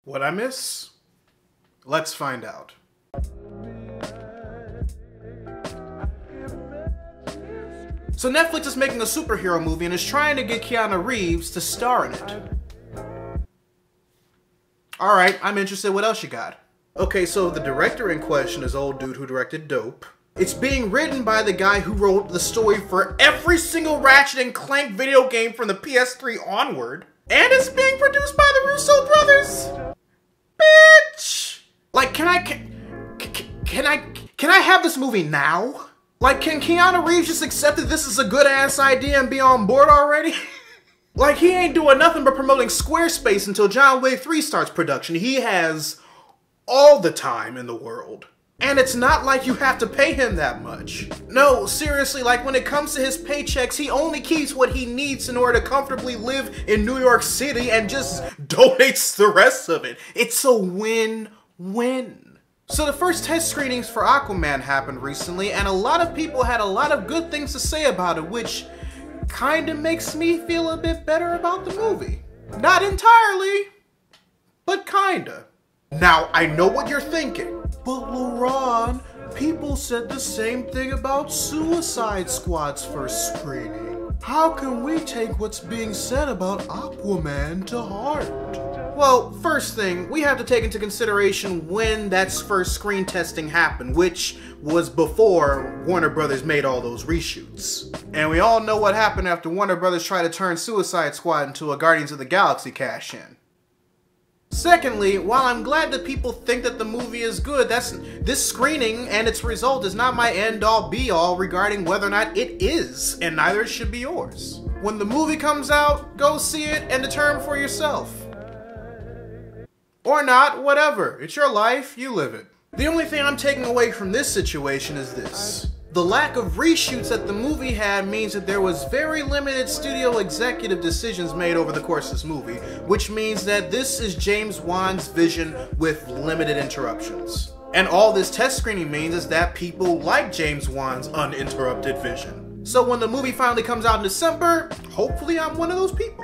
What I miss? Let's find out. So Netflix is making a superhero movie and is trying to get Keanu Reeves to star in it. Alright, I'm interested. What else you got? Okay, so the director in question is old dude who directed Dope. It's being written by the guy who wrote the story for every single Ratchet and Clank video game from the PS3 onward. And it's being produced by the Russo brothers. Bitch! Like, can I have this movie now? Like, can Keanu Reeves just accept that this is a good-ass idea and be on board already? Like, he ain't doing nothing but promoting Squarespace until John Wick 3 starts production. He has all the time in the world. And it's not like you have to pay him that much. No, seriously, like when it comes to his paychecks, he only keeps what he needs in order to comfortably live in New York City and just donates the rest of it. It's a win-win. So the first test screenings for Aquaman happened recently, and a lot of people had a lot of good things to say about it, which kinda makes me feel a bit better about the movie. Not entirely, but kinda. Now, I know what you're thinking, but LeRon, people said the same thing about Suicide Squad's first screening. How can we take what's being said about Aquaman to heart? Well, first thing, we have to take into consideration when that first screen testing happened, which was before Warner Brothers made all those reshoots. And we all know what happened after Warner Brothers tried to turn Suicide Squad into a Guardians of the Galaxy cash-in. Secondly, while I'm glad that people think that the movie is good, this screening and its result is not my end-all be-all regarding whether or not it is, and neither should be yours. When the movie comes out, go see it and determine for yourself. Or not, whatever. It's your life, you live it. The only thing I'm taking away from this situation is this. The lack of reshoots that the movie had means that there was very limited studio executive decisions made over the course of this movie, which means that this is James Wan's vision with limited interruptions. And all this test screening means is that people like James Wan's uninterrupted vision. So when the movie finally comes out in December, hopefully I'm one of those people.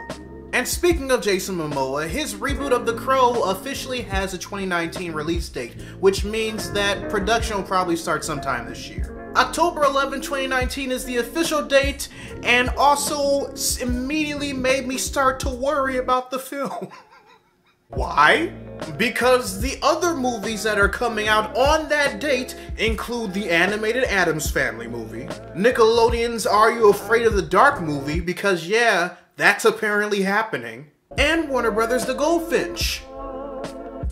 And speaking of Jason Momoa, his reboot of The Crow officially has a 2019 release date, which means that production will probably start sometime this year. October 11, 2019 is the official date, and also immediately made me start to worry about the film. Why? Because the other movies that are coming out on that date include the animated Addams Family movie, Nickelodeon's Are You Afraid of the Dark movie, because yeah, that's apparently happening, and Warner Brothers' The Goldfinch,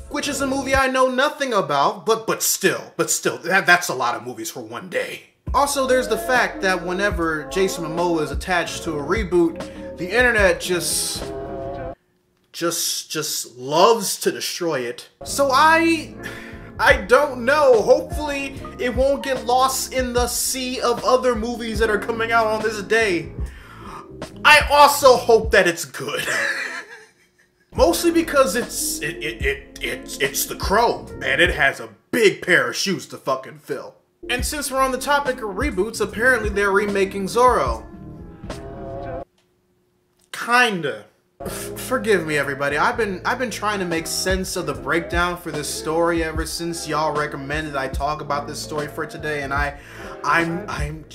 which is a movie I know nothing about, but still, that's a lot of movies for one day. Also, there's the fact that whenever Jason Momoa is attached to a reboot, the internet just loves to destroy it. So I don't know. Hopefully, it won't get lost in the sea of other movies that are coming out on this day. I also hope that it's good. Mostly because it's The Crow, and it has a big pair of shoes to fucking fill. And since we're on the topic of reboots, apparently they're remaking Zorro. Kinda. Forgive me, everybody. I've been trying to make sense of the breakdown for this story ever since y'all recommended I talk about this story for today, and I'm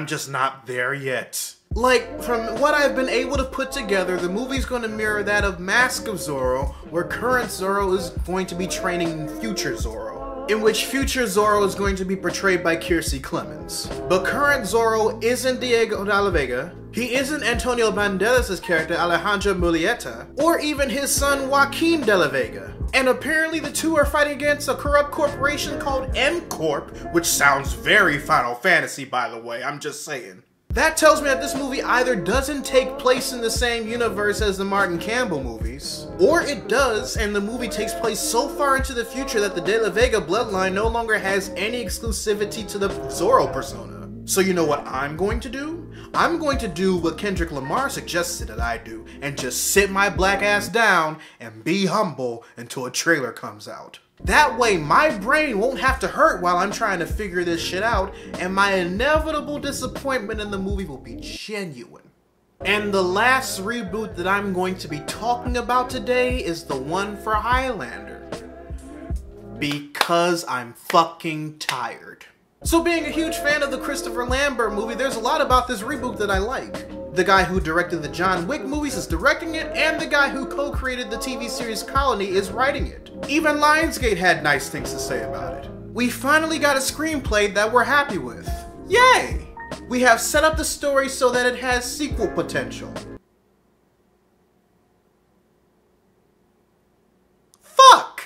just not there yet. Like, from what I've been able to put together, the movie's going to mirror that of Mask of Zorro, where current Zorro is going to be training future Zorro, in which future Zorro is going to be portrayed by Kiersey Clemons. But current Zorro isn't Diego de la Vega, he isn't Antonio Banderas' character Alejandro Mulieta, or even his son Joaquin de la Vega. And apparently the two are fighting against a corrupt corporation called M-Corp, which sounds very Final Fantasy, by the way, I'm just saying. That tells me that this movie either doesn't take place in the same universe as the Martin Campbell movies, or it does, and the movie takes place so far into the future that the De La Vega bloodline no longer has any exclusivity to the Zorro persona. So you know what I'm going to do? I'm going to do what Kendrick Lamar suggested that I do, and just sit my black ass down and be humble until a trailer comes out. That way, my brain won't have to hurt while I'm trying to figure this shit out, and my inevitable disappointment in the movie will be genuine. And the last reboot that I'm going to be talking about today is the one for Highlander. Because I'm fucking tired. So being a huge fan of the Christopher Lambert movie, there's a lot about this reboot that I like. The guy who directed the John Wick movies is directing it, and the guy who co-created the TV series Colony is writing it. Even Lionsgate had nice things to say about it. We finally got a screenplay that we're happy with. Yay! We have set up the story so that it has sequel potential. Fuck!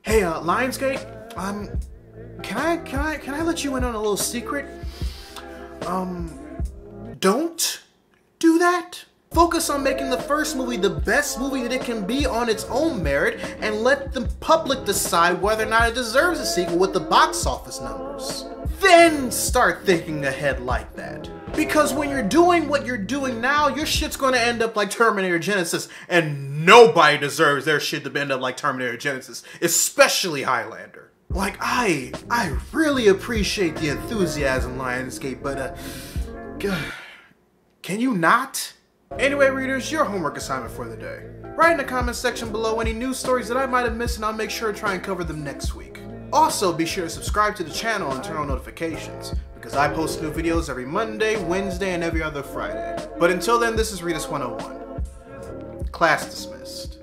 Hey, Lionsgate, can I let you in on a little secret? Don't do that. Focus on making the first movie the best movie that it can be on its own merit, and let the public decide whether or not it deserves a sequel with the box office numbers. Then start thinking ahead like that. Because when you're doing what you're doing now, your shit's gonna end up like Terminator Genesis, and nobody deserves their shit to end up like Terminator Genesis, especially Highlander. Like, I really appreciate the enthusiasm, Lionsgate, but, can you not? Anyway, readers, your homework assignment for the day. Write in the comment section below any news stories that I might have missed, and I'll make sure to try and cover them next week. Also, be sure to subscribe to the channel and turn on notifications, because I post new videos every Monday, Wednesday, and every other Friday. But until then, this is Readus 101. Class dismissed.